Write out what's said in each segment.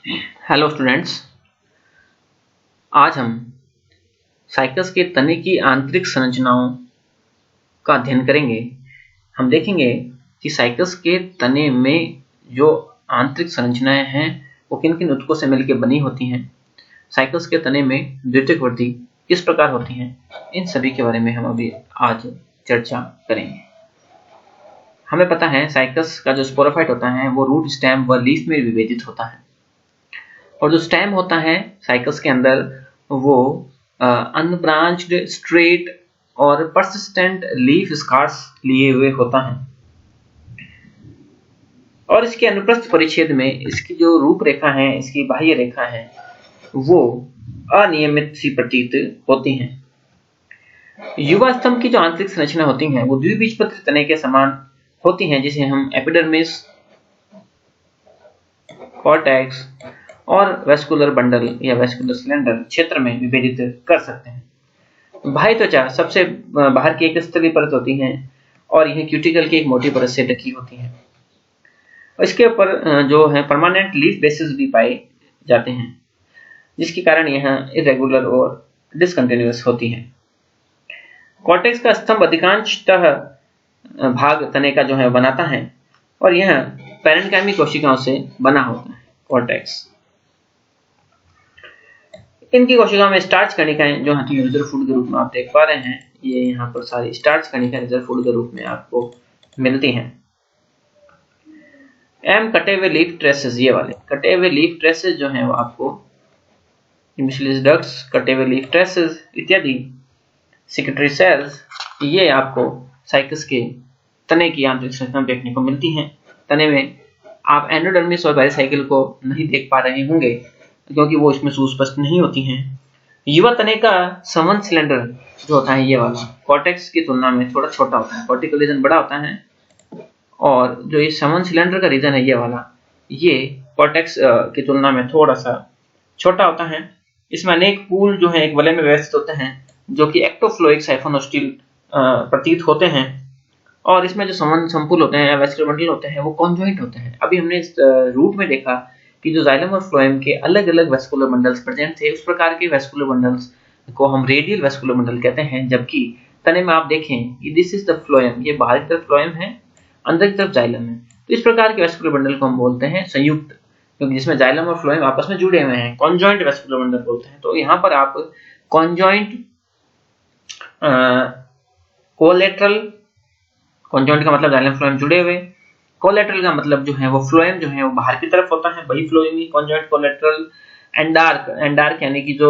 Hello students, आज हम cycas के तने की आंतरिक संरचनाओं का अध्ययन करेंगे। हम देखेंगे कि साइकस के तने में जो आंतरिक संरचनाएं हैं वो किन किन ऊतकों से मिलकर बनी होती हैं, साइकस के तने में द्वितीयक वृद्धि किस प्रकार होती है, इन सभी के बारे में हम अभी आज चर्चा करेंगे। हमें पता है साइकस का जो स्पोरोफाइट होता है वो रूट, स्टेम व लीफ में विभेदित होता है, और जो स्टेम होता है साइकस के अंदर वो अनब्रांच्ड, स्ट्रेट और परसिस्टेंट लीफ स्कार्स लिए हुए होता है, और इसके अनुप्रस्थ परिच्छेद में इसकी जो रूपरेखा है, इसकी बाह्य रेखा है, वो अनियमित सी प्रतीत होती हैं। युवा स्तंभ की जो आंतरिक संरचना होती हैं वो द्विबीजपत्र तने के समान होती हैं, जिसे हम एपिडर्मिस, कॉर्टेक्स और वेस्कुलर बंडल या वेस्कुलर सिलेंडर क्षेत्र में विभेदित कर सकते हैं। बाह्य त्वचा सबसे बाहर की एक स्तरीय परत होती है और यह क्यूटिकल की एक मोटी परत से ढकी होती है। इसके ऊपर जो है परमानेंट लीफ बेसिस भी पाए जाते हैं, जिसके कारण यह इरेगुलर और डिसकंटिन्यूअस होती है। कॉर्टेक्स का स्तंभ अधिकांशतः भाग तने का जो है बनाता है, और यह पैरेन्काइमी कोशिकाओं से बना होता है। कॉर्टेक्स, इनकी कोशिकाओं में स्टार्च कणिकाएं जो होती हैं रिजर्व फूड के रूप में आप देख पा रहे हैं, ये यहाँ पर सारी स्टार्च कणिकाएं रिजर्व फूड के रूप में आपको मिलती हैं। कटे हुए लीफ ट्रेसेस, ये वाले कटे हुए लीफ ट्रेसेस जो हैं वो आपको इम्बिशियस डक्ट्स, कटे हुए लीफ ट्रेसेस इत्यादि सेक्रेटरी सेल्स, ये आपको साइकस के तने की आंतरिक संरचना देखने को मिलती हैं। तने में आप एंडोडर्मिस और पेरिसाइकिल को नहीं देख पा रहे होंगे क्योंकि वो इसमें सुस्पष्ट नहीं होती हैं। युवा तने का समन सिलेंडर जो होता है, ये वाला कॉर्टेक्स की तुलना में थोड़ा छोटा होता है, कॉर्टिकल रीजन बड़ा होता है, और जो ये समन सिलेंडर का रीजन है ये वाला, ये कॉर्टेक्स की तुलना में थोड़ा सा छोटा होता है। इसमें अनेक पूल जो है एक वलय में व्यवस्थित होते हैं, जो कि एक्टोफ्लोइक साइफोनोस्टिल प्रतीत होते हैं, और इसमें जो समन संपुल होते हैं, वेस्कुलर बंडल होते हैं, वो कॉन्जॉइंट होते हैं। अभी हमने इस रूट में देखा कि जो जाइलम और फ्लोएम के अलग अलग वेस्कुलर बंडल्स प्रेजेंट थे, उस प्रकार के वेस्कुलर बंडल्स को हम रेडियल वेस्कुलर बंडल कहते हैं। जबकि तने में आप देखें कि दिस इज द फ्लोएम, ये बाहरी तरफ फ्लोएम है, अंदर की तरफ जाइलम है, तो इस प्रकार के वेस्कुलर बंडल को हम बोलते हैं संयुक्त, क्योंकि जिसमें जाइलम और फ्लोएम आपस में जुड़े हुए हैं, कॉन्जॉइंट वेस्कुलर बंडल बोलते हैं। तो यहाँ पर आप कॉन्जॉइंट, कोलेटरल, कॉन्जॉइंट का मतलब जाइलम फ्लोएम जुड़े हुए, कोलेटरल का मतलब जो है वो फ्लोएम जो है वो बाहर की तरफ होता है, वही फ्लोएम ही कॉन्जॉइंट कोलेटरल। एंडार्क यानी कि जो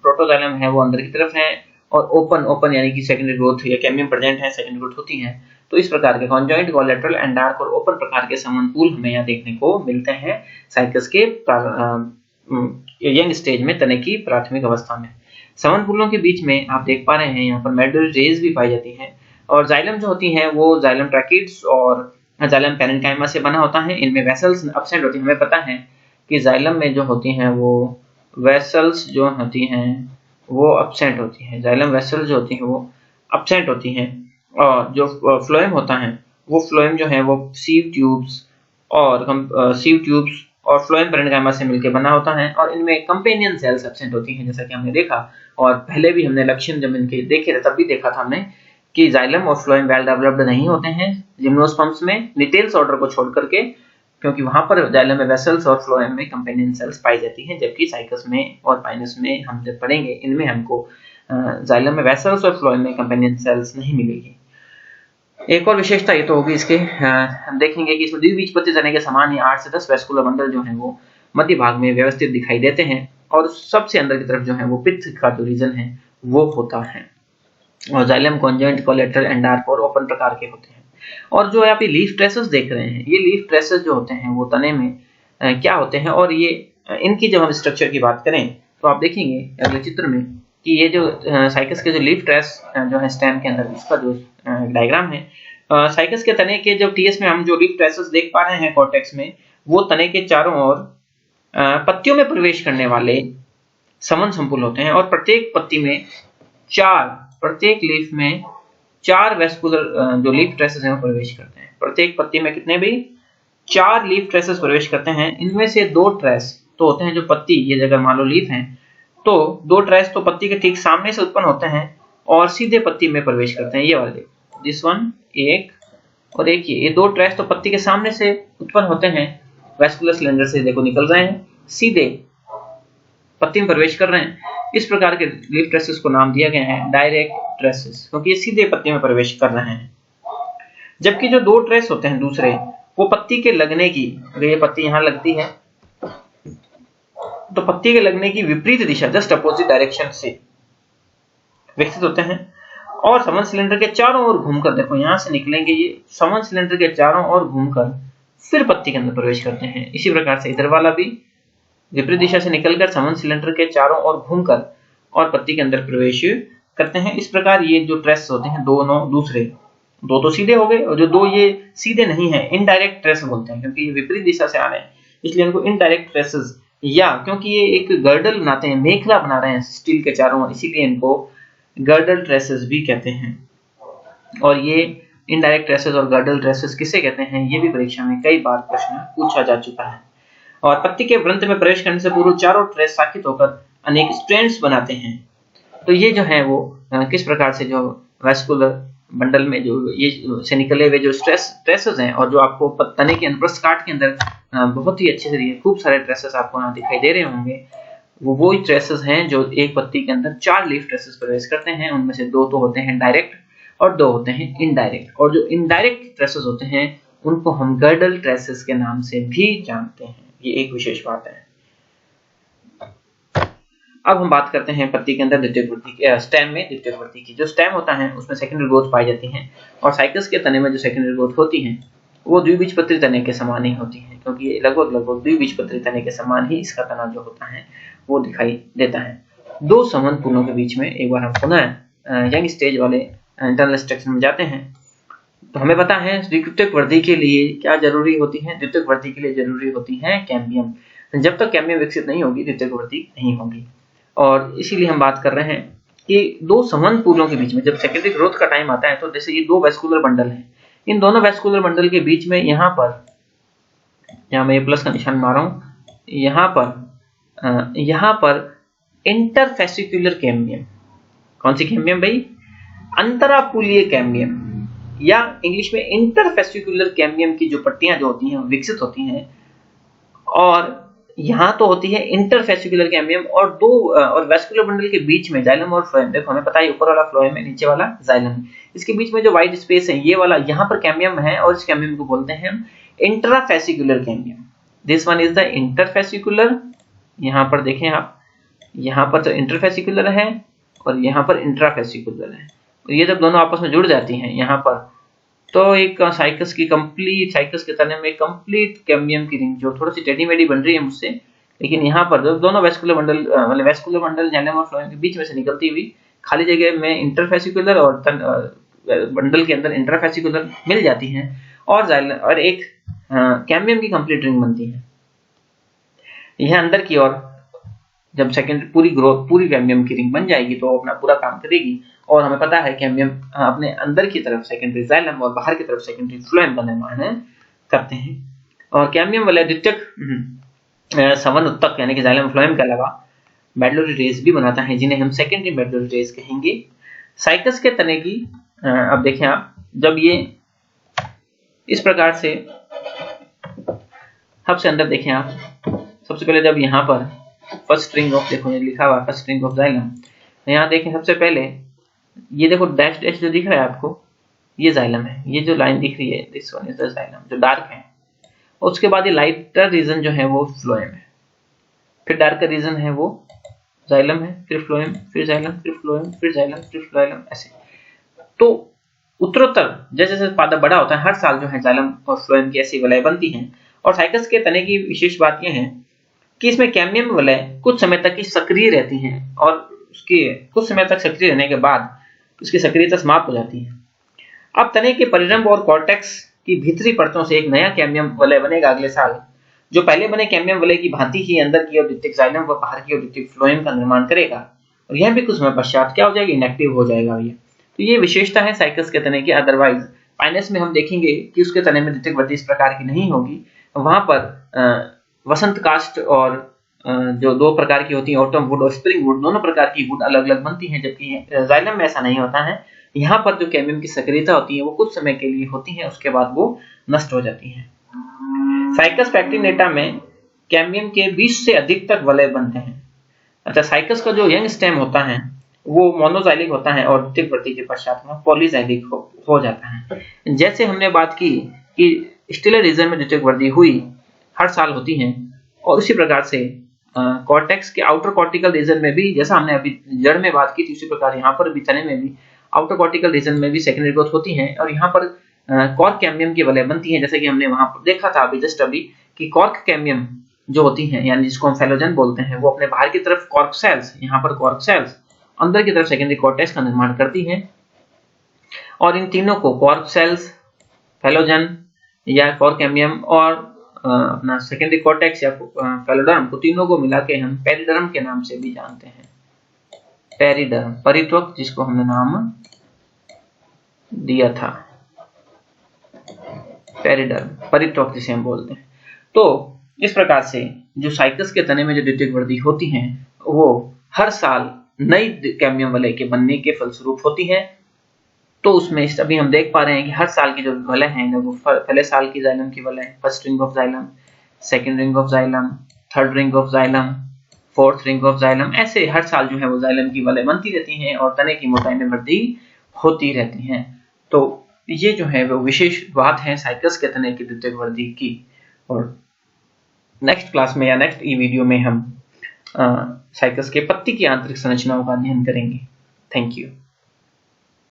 प्रोटोजाइलम है वो अंदर की तरफ है, और ओपन यानी कि सेकेंडरी ग्रोथ या कैम्बियम प्रेजेंट है, सेकेंडरी ग्रोथ होती है। तो इस प्रकार के कॉन्जॉइंट, कोलेटरल, एंडार्क और ओपन प्रकार के समनपूल हमें यहाँ देखने को मिलते हैं साइकस के यंग स्टेज में, तने की प्राथमिक अवस्था में। समनपूलों के बीच में आप देख पा रहे हैं यहाँ पर मेडुलरी रेज भी पाई जाती है, और जाइलम जो होती है वो जाइलम ट्रैकिड्स और जाइलम पैरेन्काइमा से बना होता है। इनमें वेसल्स एब्सेंट होती हैं। हमें पता है कि जाइलम में जो होती हैं वो वेसल्स जो होती हैं वो एब्सेंट होती हैं, जाइलम वेसल्स जो होती हैं वो एब्सेंट होती हैं, और जो फ्लोएम होता है वो फ्लोएम जो है वो सीव ट्यूब्स और फ्लोएम पैरेन्काइमा से मिलकर बना होता है, और इनमें कंपेनियन सेल्स एब्सेंट होती हैं, जैसा कि हमने देखा। और पहले भी हमने लक्षण जब इनके देखे थे तब भी देखा था हमने कि जाइलम और फ्लोएम वेल डेवलप्ड नहीं होते हैं जिम्नोस्पर्म्स में, निटेल्स ऑर्डर को छोड़ करके, क्योंकि वहां पर जाइलम में वेसल्स और फ्लोएम में कंपेनियन सेल्स पाई जाती हैं। जबकि साइकस में और पाइनस में हम जब पढ़ेंगे, इनमें हमको जाइलम में वेसल्स और फ्लोएम में कंपेनियन सेल्स नहीं मिलेगी। एक और विशेषता ये तो होगी इसके, हम देखेंगे कि इसमें द्विबीजपत्री तने के समान ही 8 से 10 वेस्कुलर बंडल जो हैं वो मध्य भाग में व्यवस्थित दिखाई देते हैं, और सबसे अंदर की तरफ जो है वो पित्त का जो रीजन है वो होता है, और जाइलम कॉन्जॉइंट, कोलेटरल, एंडार्क और ओपन प्रकार के होते हैं। और जो आप ये लीफ ट्रेसेस देख रहे हैं, ये लीफ ट्रेसेस जो होते हैं वो तने में क्या होते हैं, और ये इनकी जब हम स्ट्रक्चर की बात करें तो आप देखेंगे अगले चित्र में कि ये जो साइकस के जो लीफ ट्रेस जो है स्टेम के अंदर, इसका जो डायग्राम है, साइकस के तने के जो टीएस में हम जो लीफ ट्रेसेस देख पा रहे हैं कॉर्टेक्स में, वो तने के चारों ओर पत्तियों में प्रवेश करने वाले समन संपुल होते हैं, और प्रत्येक पत्ती में प्रत्येक लीफ में 4 वेस्कुलर जो लीफ ट्रेसेस हैं वो प्रवेश करते हैं। प्रत्येक पत्ती में कितने भी 4 लीफ ट्रेसेस प्रवेश करते हैं। इनमें से 2 ट्रेस तो होते हैं जो पत्ती, ये अगर मान लो लीफ हैं तो 2 ट्रेस तो पत्ती के ठीक सामने से उत्पन्न होते हैं और सीधे पत्ती में प्रवेश करते हैं। ये वाले देखो, दिस वन एक और एक ये 2 ट्रेस तो पत्ती के सामने से उत्पन्न होते हैं, वेस्कुलर सिलेंडर से देखो निकल रहे हैं, सीधे पत्ती में प्रवेश कर रहे हैं। इस प्रकार के लीफ ट्रेसेस को नाम दिया गया है डायरेक्ट ट्रेसेस, क्योंकि ये सीधे पत्ती में प्रवेश कर रहे हैं। जबकि जो 2 ट्रेस होते हैं दूसरे, वो पत्ती के लगने की, अगर ये पत्ती यहाँ लगती है तो पत्ती के लगने की विपरीत दिशा, जस्ट अपोजिट डायरेक्शन से विकसित होते हैं और समन सिलेंडर के चारों ओर घूमकर, देखो यहां से निकलेंगे, ये समन सिलेंडर के चारों ओर घूमकर फिर पत्ती के अंदर प्रवेश करते हैं। इसी प्रकार से इधर वाला भी विपरीत दिशा से निकलकर समन सिलेंडर के चारों ओर घूमकर और पत्ती के अंदर प्रवेश करते हैं। इस प्रकार ये जो ट्रेस होते हैं दोनों, दूसरे 2 तो सीधे हो गए और जो 2 ये सीधे नहीं है, इनडायरेक्ट ट्रेस बोलते हैं, क्योंकि ये विपरीत दिशा से आ रहे हैं इसलिए इनको इनडायरेक्ट ट्रेसेस, या क्योंकि ये एक गर्डल बनाते हैं, मेखला बना रहे हैं स्टील के चारों ओर, इसीलिए इनको गर्डल ट्रेसेस भी कहते हैं। और ये इनडायरेक्ट ट्रेसेस और गर्डल ट्रेसेस किसे कहते हैं, ये भी परीक्षा में कई बार प्रश्न पूछा जा चुका है। और पत्ती के वृंत में प्रवेश करने से पूर्व चारों ट्रेस साकित होकर अनेक स्ट्रैंड्स बनाते हैं। तो ये जो है वो किस प्रकार से जो वेस्कुलर बंडल में जो ये से निकले हुए जो ट्रेसेस हैं, और जो आपको तने के अनुप्रस्थ काट के अंदर बहुत ही अच्छे से खूब सारे ट्रेसेस आपको यहाँ दिखाई दे रहे होंगे, वो ट्रेसेस हैं जो एक पत्ती के अंदर 4 लीफ ट्रेसेस प्रवेश करते हैं। उनमें से 2 तो होते हैं डायरेक्ट और 2 होते हैं इनडायरेक्ट। और जो इनडायरेक्ट ट्रेसेस होते हैं उनको हम गर्डल ट्रेसेस के नाम से भी जानते हैं। ये एक विशेष बात है। अब हम बात करते हैं पत्ती के अंदर द्वितीयक वृद्धि, स्टेम में द्वितीयक वृद्धि की। जो स्टेम होता है उसमें सेकेंडरी ग्रोथ पाई जाती है, और साइकस के तने में जो सेकेंडरी ग्रोथ होती है वो द्विबीजपत्री तने के समान ही होती है, क्योंकि ये लगभग द्विबीजपत्री तने के समान ही इसका तना जो होता है वो दिखाई देता है। 2 संबंध पूर्णों के बीच में एक बार हम पुनः यंग स्टेज वाले इंटरनल स्ट्रक्चर में जाते हैं। तो हमें पता है द्वितीयक वृद्धि के लिए क्या जरूरी होती है, द्वितीयक वृद्धि के लिए जरूरी होती है कैम्बियम। जब तक कैम्बियम विकसित नहीं होगी द्वितीयक वृद्धि नहीं होगी। और इसीलिए हम बात कर रहे हैं कि 2 संबंध पूर्णों के बीच में जब सेकेंडरी ग्रोथ का टाइम आता है, तो जैसे ये 2 वेस्कुलर बंडल हैं, इन दोनों वेस्कुलर बंडल के बीच में यहाँ मैं ये प्लस का निशान मारा हूं, यहाँ पर इंटरफेसिकुलर कैम्बियम, कौन सी कैम्बियम भाई, अंतरापुलीय कैम्बियम, या इंग्लिश में इंटरफेसिकुलर कैम्बियम की जो पट्टियां जो होती हैं विकसित होती हैं। और यहाँ तो होती है इंटरफेसिकुलर कैम्बियम, और वेस्कुलर बंडल के बीच में जाइलम और फ्लोएम। देखो हमें पता है ऊपर वाला फ्लोएम है, नीचे वाला जाइलम, इसके बीच में जो वाइट स्पेस है ये वाला, यहाँ पर कैम्बियम है, और इस कैम्बियम को बोलते हैं हम intrafascicular cambium. This one is the interfascicular. यहाँ पर देखें आप, यहाँ पर तो इंटरफेसिकुलर है और यहाँ पर इंट्राफेसिकुलर है। ये जब दोनों आपस में जुड़ जाती हैं यहाँ पर, तो एक साइकस के तने में कंप्लीट कैम्बियम की रिंग जो थोड़ी सी टेढ़ी मेढ़ी बन रही है मुझसे, लेकिन यहाँ पर जब दोनों वेस्कुलर बंडल जाइलम और फ्लोएम के बीच में से निकलती हुई खाली जगह में इंटरफेसिकुलर और बंडल के अंदर इंट्राफेसिकुलर मिल जाती हैं, और एक कैम्बियम की कंप्लीट रिंग बनती है। यह अंदर की ओर जब पूरी कैम्बियम की रिंग बन जाएगी तो अपना पूरा काम करेगी। और हमें पता है कैम्बियम अपने अंदर की तरफ सेकेंडरी जाइलम और बाहर की तरफ सेकेंडरी फ्लोएम का निर्माण करते हैं। और कैम्बियम वाले द्वितीयक संबंध उत्तक यानी कि जाइलम फ्लोएम के अलावा मेडुलरी रेस भी बनाता है, जिन्हें हम सेकेंडरी मेडुलरी रेस कहेंगे। साइकस के तने की अब देखें आप, जब ये इस प्रकार से सबसे अंदर देखें आप, सबसे पहले जब यहाँ पर फर्स्ट स्ट्रिंग ऑफ, देखो ये लिखा हुआ फर्स्ट स्ट्रिंग ऑफ जाइलम, यहाँ देखें सबसे पहले ये देखो डैश डैश जो दिख रहा है आपको, ये जाइलम है। ये जो लाइन दिख रही है this one is the xylem जो डार्क है। उसके बाद ये लाइटर रीजन जो है वो फ्लोएम है, फिर डार्कर रीजन है वो जाइलम है, फिर फ्लोएम, फिर जाइलम, फिर फ्लोएम, फिर जाइलम, फिर फ्लोएम, ऐसे। तो उत्तरोत्तर जैसे जैसे पौधा बड़ा होता है हर साल जो है जाइलम और फ्लोएम की ऐसी वलय बनती हैं। और साइकस के तने की विशेष बात यह है कि इसमें कैम्बियम वलय कुछ समय तक ही सक्रिय रहती हैं, और उसके कुछ समय तक सक्रिय रहने के बाद उसकी सक्रियता समाप्त हो जाती है। अब तने के परिरंभ और कॉर्टेक्स की भीतरी परतों से एक नया कैम्बियम वलय बनेगा अगले साल, जो पहले बने कैम्बियम वलय की भांति ही अंदर की ओर द्वितीयक जाइलम व बाहर की ओर द्वितीयक फ्लोएम का निर्माण करेगा। और यह भी कुछ समय पश्चात क्या हो जाएगा, इनएक्टिव हो जाएगा ये। तो ये विशेषता है साइकस के तने की। अदरवाइज पाइनस में हम देखेंगे कि उसके तने में द्वितीयक वृद्धि इस प्रकार की नहीं होगी, वहां पर वसंत कास्ट और जो दो प्रकार की होती है, ऑटम वुड और स्प्रिंग वुड, दोनों प्रकार की वुड अलग अलग बनती हैं, जबकि जाइलम में ऐसा नहीं होता है। यहाँ पर जो कैम्बियम की सक्रियता होती है वो कुछ समय के लिए होती है, उसके बाद वो नष्ट हो जाती है। साइकस पैक्टिनेटा में कैम्बियम के 20 से अधिक तक वलय बनते हैं। अच्छा, साइकस का जो यंग स्टेम होता है वो मोनोजाइलिक होता है और द्वितीयक वृद्धि के पश्चात में पॉलीजाइलिक हो जाता है। जैसे हमने बात की कि स्टेलर रीजन में द्वितीयक वृद्धि हुई हर साल होती है, और उसी प्रकार से कॉर्टेक्स के आउटर कॉर्टिकल रीजन में भी, जैसा हमने अभी जड़ में बात की थी, उसी प्रकार यहाँ पर भी तने में भी आउटर कॉर्टिकल रीजन में भी सेकेंडरी ग्रोथ होती है, और यहाँ पर कॉर्क कैम्बियम की वलय बनती है। जैसे कि हमने वहां पर देखा था अभी जस्ट अभी कि कॉर्क कैम्बियम जो होती हैं, यानी जिसको हम फेलोजन बोलते हैं, वो अपने बाहर की तरफ कॉर्क सेल्स, यहाँ पर कॉर्क सेल्स, अंदर की तरफ सेकेंडरी कॉर्टेक्स का निर्माण करती हैं, और इन तीनों को कॉर्क सेल्स, फेलोजन या कॉर्क कैम्बियम और अपना सेकेंडरी कॉर्टेक्स या फेलोडर्म को, तीनों को मिला के हम पेरिडर्म के नाम से भी जानते हैं। पेरिडर्म, परित्वक, जिसको हमने नाम दिया था पेरिडर्म, परित्वक जिसे हम बोलते हैं। तो इस प्रकार से जो साइकस के तने में जो द्वितीयक वृद्धि होती है वो हर साल नई कैम्बियम वलय के बनने के फलस्वरूप होती है। तो उसमें अभी हम देख पा रहे हैं कि हर साल की जो वलय है वो पहले साल की जाइलम की वलय, first ring of xylem, second ring of xylem, third ring of xylem, fourth ring of xylem, ऐसे हर साल जो है वो जाइलम की वलय बनती रहती हैं और तने की मोटाई में वृद्धि होती रहती है। तो ये जो है वो विशेष बात है साइकस के तने की द्वितीयक वृद्धि की। और नेक्स्ट क्लास में या नेक्स्ट वीडियो में हम साइकस के पत्ती की आंतरिक संरचनाओं का अध्ययन करेंगे। Thank you.